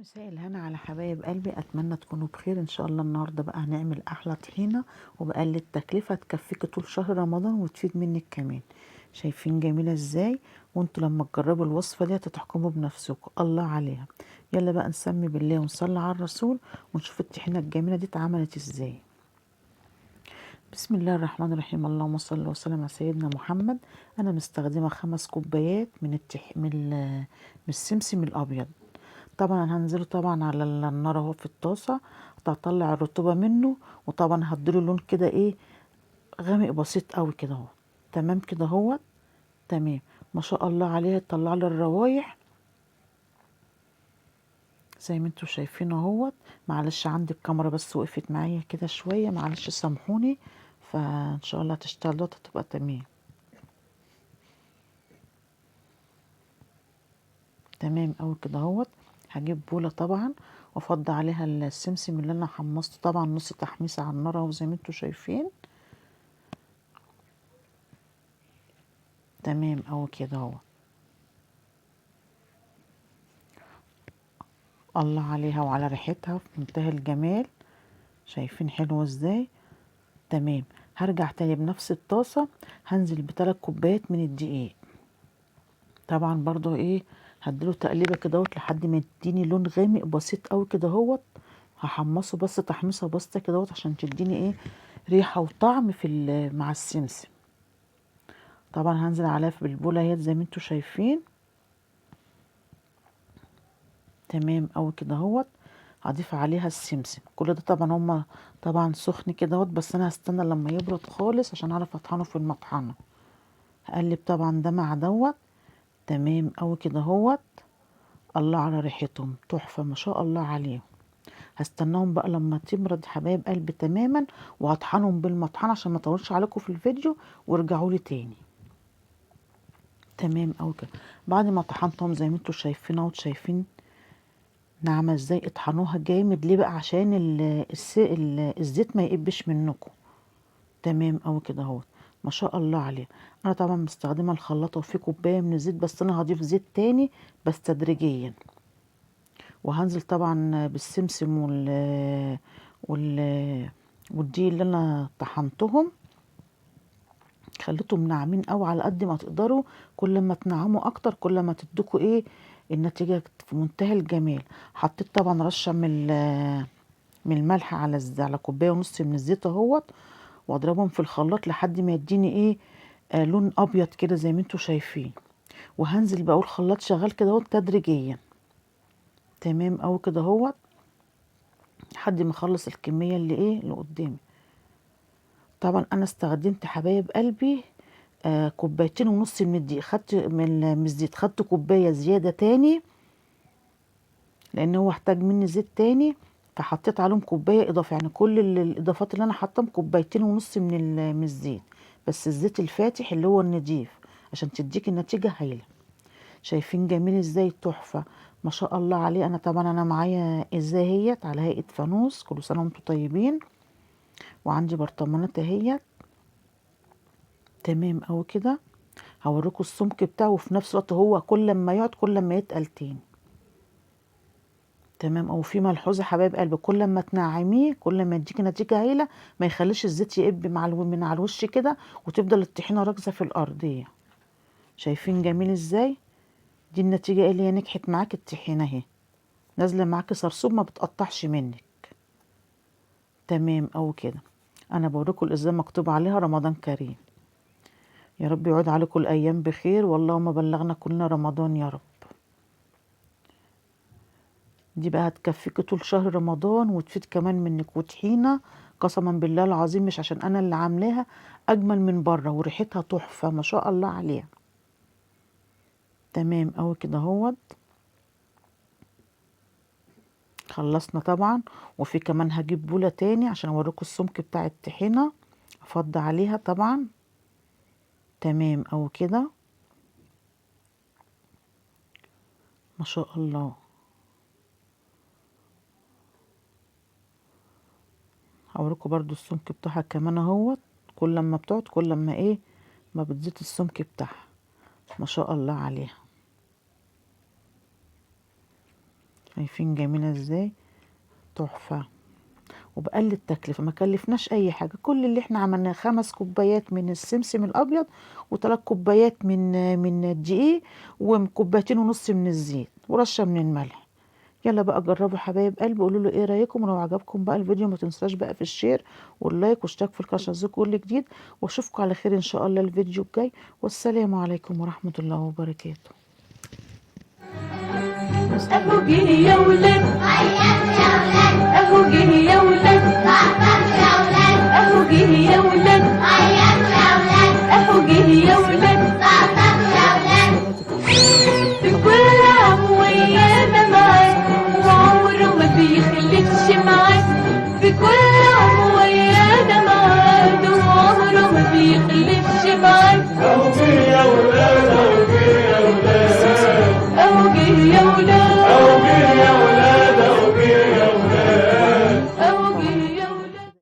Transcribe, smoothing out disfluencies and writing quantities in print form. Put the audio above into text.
مساء الهنا على حبايب قلبي، اتمنى تكونوا بخير ان شاء الله. النهارده بقى هنعمل احلى طحينه وبأقل التكلفه تكفيك طول شهر رمضان وتفيد منك كمان. شايفين جميله ازاي؟ وانتوا لما تجربوا الوصفه دي هتحكموا بنفسكم الله عليها. يلا بقى نسمي بالله ونصلي على الرسول ونشوف الطحينه الجميله دي اتعملت ازاي. بسم الله الرحمن الرحيم، اللهم صل وسلم على سيدنا محمد. انا مستخدمه 5 كوبايات من السمسم الابيض. طبعا هنزله طبعا على النار اهو في الطاسه، هطلع الرطوبه منه، وطبعا هديله لون كده ايه، غامق بسيط قوي كده اهو. تمام كده اهو. تمام. ما شاء الله عليه طلع لي الروايح زي ما انتوا شايفين اهوت. معلش عندي الكاميرا بس وقفت معايا كده شويه، معلش سامحوني. فان شاء الله هتشتغل دلوقتي هتبقى تمام. تمام اوي كده اهوت. هجيب بوله طبعا وافضي عليها السمسم اللي انا حمصته، طبعا نص تحميصه على النار اهو زي ما انتوا شايفين. تمام اوي كده اهو. الله عليها وعلى ريحتها في منتهى الجمال. شايفين حلوة ازاي؟ تمام. هرجع تاني بنفس الطاسة، هنزل ب3 كوبايات من الدقيق. طبعا برضو ايه، هديله تقليبة كده اهوت لحد ما يديني لون غامق بسيط اوي كده اهوت. هحمصه بس تحميصة بسيطة كده اهوت عشان تديني ايه، ريحة وطعم مع السمسم. طبعا هنزل عليها بالبولة اهيت زي ما انتوا شايفين. تمام اوي كده اهوت. هضيف عليها السمسم. كل ده طبعا هما طبعا سخن كده اهوت، بس انا هستنى لما يبرد خالص عشان اعرف اطحنه في المطحنه. هقلب طبعا ده مع دوت. تمام اوي كده اهوت. الله على ريحتهم تحفه ما شاء الله عليهم. هستناهم بقى لما تبرد حبايب قلبي تماما، وهطحنهم بالمطحنه عشان ما اطولش عليكم في الفيديو، وارجعوا لي تاني. تمام اوي كده. بعد ما طحنتهم زي ما انتوا شايفين اهوت، شايفين ناعمة ازاي؟ اطحنوها جامد ليه بقى؟ عشان الزيت ما يقبش منكم. تمام اوي كده اهو. ما شاء الله عليه. انا طبعا مستخدمه الخلاطه وفي كوبايه من الزيت، بس انا هضيف زيت تاني بس تدريجيا. وهنزل طبعا بالسمسم وال والدقيق اللي انا طحنتهم. خليتهم ناعمين قوي على قد ما تقدروا. كل ما تنعموا اكتر كل ما تدوكوا ايه، النتيجه في منتهى الجمال. حطيت طبعا رشه من الملح على كوبايه ونص من الزيت اهوت، واضربهم في الخلاط لحد ما يديني ايه، لون ابيض كده زي ما انتوا شايفين. وهنزل بقى الخلاط شغال كده اهوت تدريجيا. تمام اوي كده اهوت لحد ما اخلص الكميه اللي قدامي. طبعا انا استخدمت حبايب قلبي كوبايتين ونص من الدقيق، خدت من الزيت، خدت كوبايه زياده تاني لان هو احتاج مني زيت تاني. فحطيت عليهم كوبايه اضافه، يعني كل الاضافات اللي انا حاطاهم كوبايتين ونص من الزيت، بس الزيت الفاتح اللي هو النضيف عشان تديك النتيجه هايله. شايفين جميل ازاي؟ تحفه ما شاء الله عليه. انا طبعا انا معايا ازاي هيت على هيئه فانوس، كل سنه وانتم طيبين. وعندي برطمانات اهيت. تمام اوي كده. هوريكم السمك بتاعه، وفي نفس الوقت هو كل ما يقعد كل ما يتقل تاني. تمام. او في ملحوظه حبايب قلبي، كل ما تنعميه كل ما يديكي نتيجه هايله. ما يخليش الزيت يقب من على الوش كده وتفضل الطحينه راكزه في الارضيه. شايفين جميل ازاي؟ دي النتيجه اللي هي نجحت معاكي الطحينه اهي، نازله معاكي صرصوب ما بتقطعش منك. تمام او كده. انا بوريكم الازازه مكتوب عليها رمضان كريم. يا رب يعود عليكم الايام بخير، واللهم بلغنا كلنا رمضان يا رب. دي بقى هتكفيكي طول شهر رمضان وتفيد كمان منك. وطحينه قسما بالله العظيم مش عشان انا اللي عاملاها، اجمل من بره وريحتها تحفه ما شاء الله عليها. تمام اوي كده اهوت. خلصنا طبعا. وفي كمان هجيب بوله تاني عشان اوريكم السمك بتاع الطحينه، افضي عليها طبعا. تمام اوي كده. ما شاء الله. هوريكم برضو السمك بتاعها كمان اهوت. كل ما بتقعد كل ما ايه، ما بتزيد السمك بتاعها. ما شاء الله عليها. شايفين جميلة ازاي؟ تحفة. وبقلل التكلفة، ما كلفناش اي حاجة. كل اللي احنا عملناه 5 كوبايات من السمسم الابيض، و3 كوبايات من الدقيق، وكوبايتين ونص من الزيت، ورشة من الملح. يلا بقى جربوا حبايب قلبي، قولوا له ايه رايكم. ولو عجبكم بقى الفيديو ما تنساش بقى في الشير واللايك واشتراك في القناه عشان يوصلكوا كل جديد. واشوفكم على خير ان شاء الله الفيديو الجاي. والسلام عليكم ورحمة الله وبركاته. ابو جنيه يا ولاد